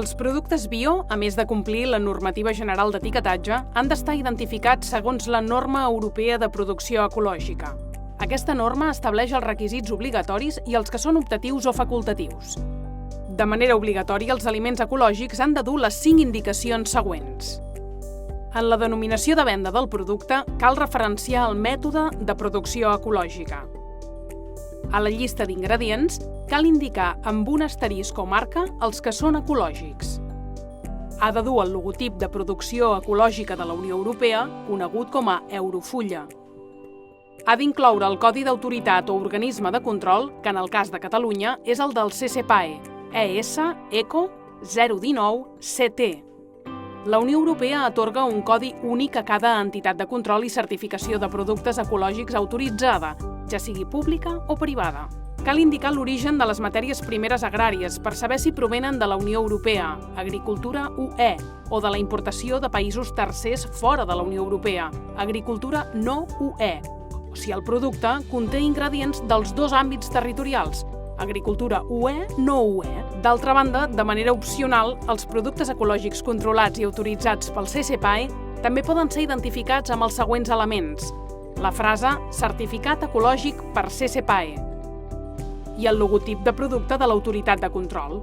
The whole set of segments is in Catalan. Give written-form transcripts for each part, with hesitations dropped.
Els productes bio, a més de complir la normativa general d'etiquetatge, han d'estar identificats segons la norma europea de producció ecològica. Aquesta norma estableix els requisits obligatoris i els que són optatius o facultatius. De manera obligatòria, els aliments ecològics han de dur les 5 indicacions següents. En la denominació de venda del producte cal referenciar el mètode de producció ecològica. A la llista d'ingredients cal indicar amb un asterisc o marca els que són ecològics. Ha de dur el logotip de producció ecològica de la Unió Europea, conegut com a Eurofulla. Ha d'incloure el codi d'autoritat o organisme de control, que en el cas de Catalunya és el del CCPAE, ES ECO 019-CT. La Unió Europea atorga un codi únic a cada entitat de control i certificació de productes ecològics autoritzada, ja sigui pública o privada. Cal indicar l'origen de les matèries primeres agràries per saber si provenen de la Unió Europea, Agricultura UE, o de la importació de països tercers fora de la Unió Europea, Agricultura no UE, o si el producte conté ingredients dels 2 àmbits territorials, Agricultura UE no UE. D'altra banda, de manera opcional, els productes ecològics controlats i autoritzats pel CCPAE també poden ser identificats amb els següents elements: la frase Certificat ecològic per CCPAE i el logotip de producte de l'autoritat de control.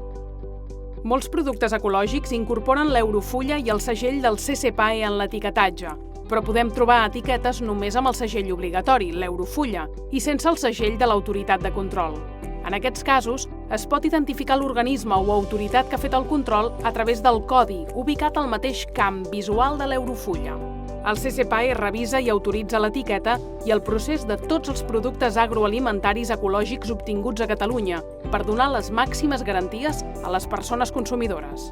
Molts productes ecològics incorporen l'Eurofulla i el segell del CCPAE en l'etiquetatge, però podem trobar etiquetes només amb el segell obligatori, l'Eurofulla, i sense el segell de l'autoritat de control. En aquests casos, es pot identificar l'organisme o autoritat que ha fet el control a través del codi, ubicat al mateix camp visual de l'Eurofulla. El CCPAE revisa i autoritza l'etiqueta i el procés de tots els productes agroalimentaris ecològics obtinguts a Catalunya per donar les màximes garanties a les persones consumidores.